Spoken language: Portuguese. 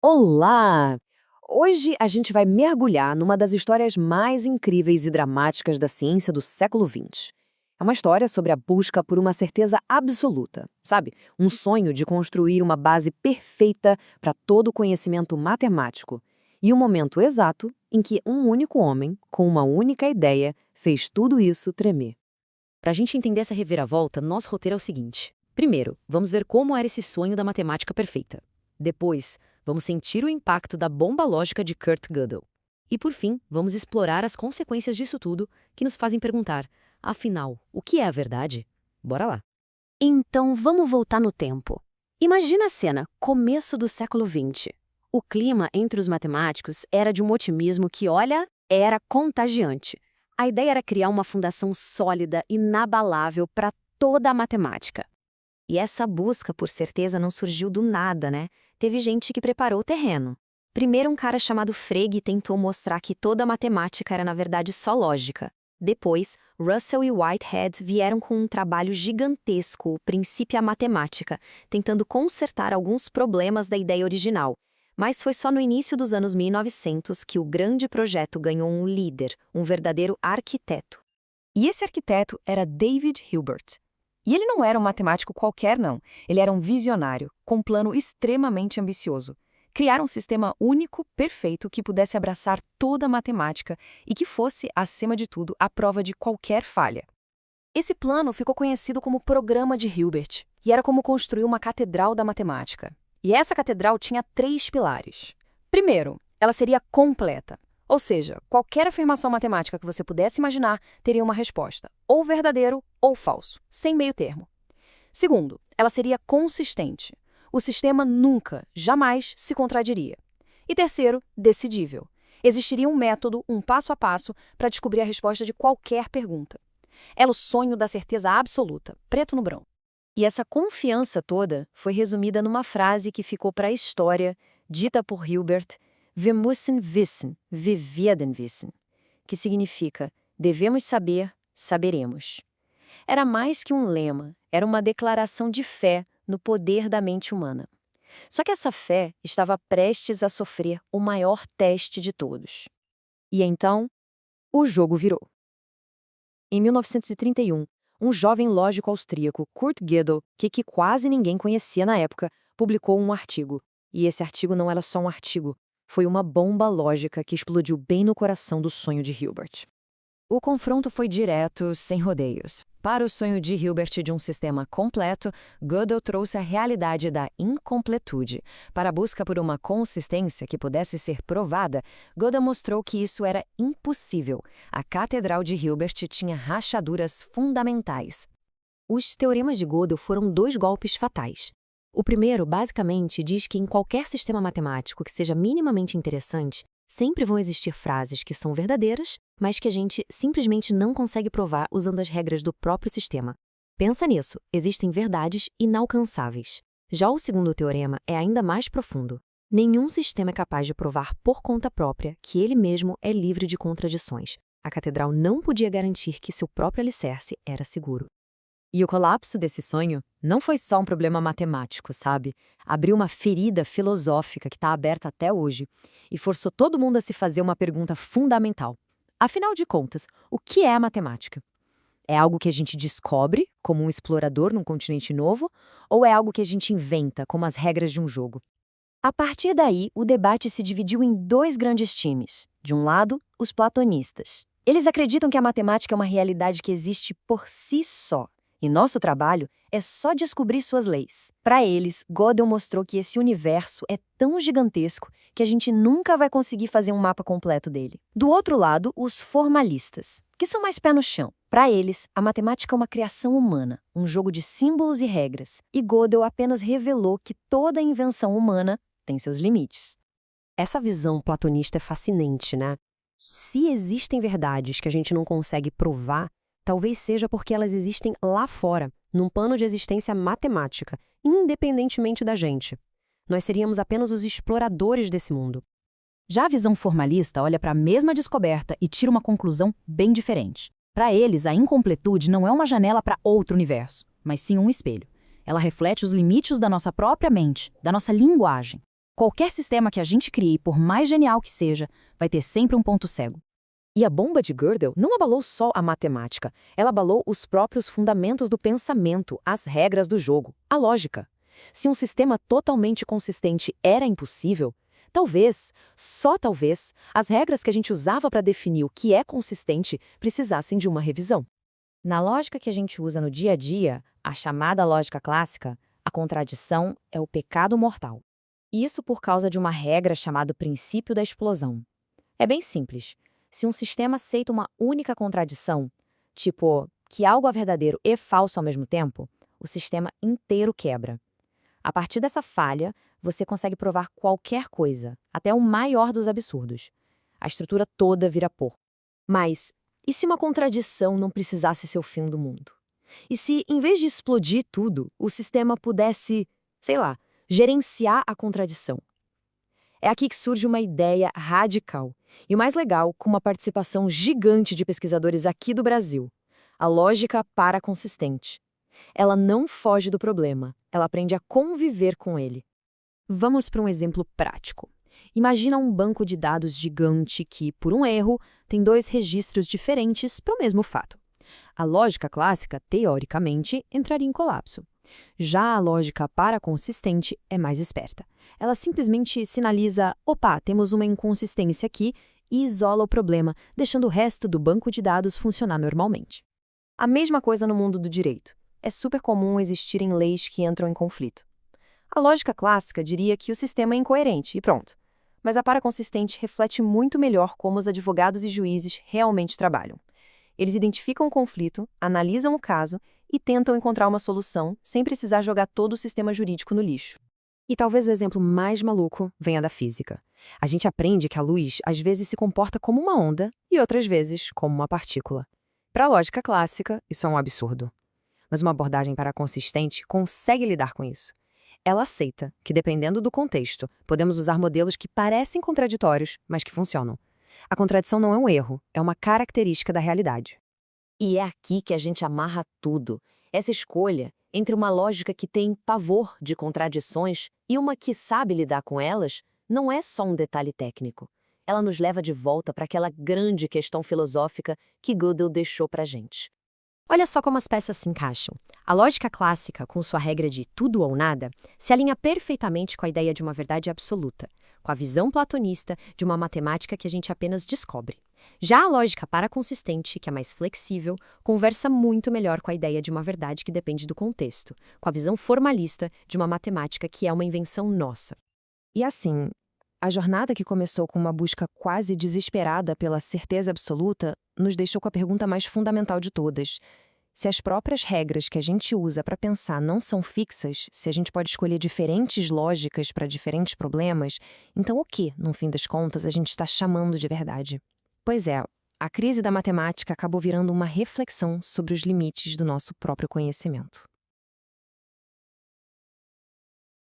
Olá! Hoje a gente vai mergulhar numa das histórias mais incríveis e dramáticas da ciência do século XX. É uma história sobre a busca por uma certeza absoluta, sabe? Um sonho de construir uma base perfeita para todo o conhecimento matemático. E o momento exato em que um único homem, com uma única ideia, fez tudo isso tremer. Para a gente entender essa reviravolta, nosso roteiro é o seguinte. Primeiro, vamos ver como era esse sonho da matemática perfeita. Depois, vamos sentir o impacto da bomba lógica de Kurt Gödel. E por fim, vamos explorar as consequências disso tudo, que nos fazem perguntar, afinal, o que é a verdade? Bora lá. Então vamos voltar no tempo. Imagina a cena, começo do século XX. O clima entre os matemáticos era de um otimismo que, olha, era contagiante. A ideia era criar uma fundação sólida, inabalável para toda a matemática. E essa busca por certeza não surgiu do nada, né? Teve gente que preparou o terreno. Primeiro, um cara chamado Frege tentou mostrar que toda a matemática era, na verdade, só lógica. Depois, Russell e Whitehead vieram com um trabalho gigantesco, o Princípio à Matemática, tentando consertar alguns problemas da ideia original. Mas foi só no início dos anos 1900 que o grande projeto ganhou um líder, um verdadeiro arquiteto. E esse arquiteto era David Hilbert. E ele não era um matemático qualquer, não. Ele era um visionário, com um plano extremamente ambicioso. Criar um sistema único, perfeito, que pudesse abraçar toda a matemática e que fosse, acima de tudo, a prova de qualquer falha. Esse plano ficou conhecido como Programa de Hilbert, e era como construir uma catedral da matemática. E essa catedral tinha 3 pilares. Primeiro, ela seria completa. Ou seja, qualquer afirmação matemática que você pudesse imaginar teria uma resposta, ou verdadeiro ou falso, sem meio termo. Segundo, ela seria consistente. O sistema nunca, jamais se contradiria. E terceiro, decidível. Existiria um método, um passo a passo, para descobrir a resposta de qualquer pergunta. Era o sonho da certeza absoluta, preto no branco. E essa confiança toda foi resumida numa frase que ficou para a história, dita por Hilbert: Wir müssen wissen, wir werden wissen, que significa, devemos saber, saberemos. Era mais que um lema, era uma declaração de fé no poder da mente humana. Só que essa fé estava prestes a sofrer o maior teste de todos. E então, o jogo virou. Em 1931, um jovem lógico austríaco, Kurt Gödel, que quase ninguém conhecia na época, publicou um artigo. E esse artigo não era só um artigo. Foi uma bomba lógica que explodiu bem no coração do sonho de Hilbert. O confronto foi direto, sem rodeios. Para o sonho de Hilbert de um sistema completo, Gödel trouxe a realidade da incompletude. Para a busca por uma consistência que pudesse ser provada, Gödel mostrou que isso era impossível. A catedral de Hilbert tinha rachaduras fundamentais. Os teoremas de Gödel foram 2 golpes fatais. O primeiro, basicamente, diz que em qualquer sistema matemático que seja minimamente interessante, sempre vão existir frases que são verdadeiras, mas que a gente simplesmente não consegue provar usando as regras do próprio sistema. Pensa nisso, existem verdades inalcançáveis. Já o segundo teorema é ainda mais profundo. Nenhum sistema é capaz de provar por conta própria que ele mesmo é livre de contradições. A catedral não podia garantir que seu próprio alicerce era seguro. E o colapso desse sonho não foi só um problema matemático, sabe? Abriu uma ferida filosófica que está aberta até hoje e forçou todo mundo a se fazer uma pergunta fundamental. Afinal de contas, o que é a matemática? É algo que a gente descobre, como um explorador num continente novo, ou é algo que a gente inventa, como as regras de um jogo? A partir daí, o debate se dividiu em 2 grandes times. De um lado, os platonistas. Eles acreditam que a matemática é uma realidade que existe por si só. E nosso trabalho é só descobrir suas leis. Para eles, Gödel mostrou que esse universo é tão gigantesco que a gente nunca vai conseguir fazer um mapa completo dele. Do outro lado, os formalistas, que são mais pé no chão. Para eles, a matemática é uma criação humana, um jogo de símbolos e regras. E Gödel apenas revelou que toda invenção humana tem seus limites. Essa visão platonista é fascinante, né? Se existem verdades que a gente não consegue provar, talvez seja porque elas existem lá fora, num plano de existência matemática, independentemente da gente. Nós seríamos apenas os exploradores desse mundo. Já a visão formalista olha para a mesma descoberta e tira uma conclusão bem diferente. Para eles, a incompletude não é uma janela para outro universo, mas sim um espelho. Ela reflete os limites da nossa própria mente, da nossa linguagem. Qualquer sistema que a gente crie, por mais genial que seja, vai ter sempre um ponto cego. E a bomba de Gödel não abalou só a matemática, ela abalou os próprios fundamentos do pensamento, as regras do jogo, a lógica. Se um sistema totalmente consistente era impossível, talvez, só talvez, as regras que a gente usava para definir o que é consistente precisassem de uma revisão. Na lógica que a gente usa no dia a dia, a chamada lógica clássica, a contradição é o pecado mortal. E isso por causa de uma regra chamada princípio da explosão. É bem simples. Se um sistema aceita uma única contradição, tipo que algo é verdadeiro e falso ao mesmo tempo, o sistema inteiro quebra. A partir dessa falha, você consegue provar qualquer coisa, até o maior dos absurdos. A estrutura toda vira pó. Mas, e se uma contradição não precisasse ser o fim do mundo? E se, em vez de explodir tudo, o sistema pudesse, sei lá, gerenciar a contradição? É aqui que surge uma ideia radical. E o mais legal, com uma participação gigante de pesquisadores aqui do Brasil. A lógica paraconsistente. Ela não foge do problema, ela aprende a conviver com ele. Vamos para um exemplo prático. Imagina um banco de dados gigante que, por um erro, tem dois registros diferentes para o mesmo fato. A lógica clássica, teoricamente, entraria em colapso. Já a lógica paraconsistente é mais esperta. Ela simplesmente sinaliza, opa, temos uma inconsistência aqui, e isola o problema, deixando o resto do banco de dados funcionar normalmente. A mesma coisa no mundo do direito. É super comum existirem leis que entram em conflito. A lógica clássica diria que o sistema é incoerente e pronto. Mas a paraconsistente reflete muito melhor como os advogados e juízes realmente trabalham. Eles identificam o conflito, analisam o caso e tentam encontrar uma solução sem precisar jogar todo o sistema jurídico no lixo. E talvez o exemplo mais maluco venha da física. A gente aprende que a luz às vezes se comporta como uma onda e outras vezes como uma partícula. Para a lógica clássica, isso é um absurdo. Mas uma abordagem paraconsistente consegue lidar com isso. Ela aceita que, dependendo do contexto, podemos usar modelos que parecem contraditórios, mas que funcionam. A contradição não é um erro, é uma característica da realidade. E é aqui que a gente amarra tudo. Essa escolha entre uma lógica que tem pavor de contradições e uma que sabe lidar com elas não é só um detalhe técnico. Ela nos leva de volta para aquela grande questão filosófica que Gödel deixou para a gente. Olha só como as peças se encaixam. A lógica clássica, com sua regra de tudo ou nada, se alinha perfeitamente com a ideia de uma verdade absoluta, com a visão platonista de uma matemática que a gente apenas descobre. Já a lógica paraconsistente, que é mais flexível, conversa muito melhor com a ideia de uma verdade que depende do contexto, com a visão formalista de uma matemática que é uma invenção nossa. E assim, a jornada que começou com uma busca quase desesperada pela certeza absoluta nos deixou com a pergunta mais fundamental de todas. Se as próprias regras que a gente usa para pensar não são fixas, se a gente pode escolher diferentes lógicas para diferentes problemas, então o que, no fim das contas, a gente está chamando de verdade? Pois é, a crise da matemática acabou virando uma reflexão sobre os limites do nosso próprio conhecimento.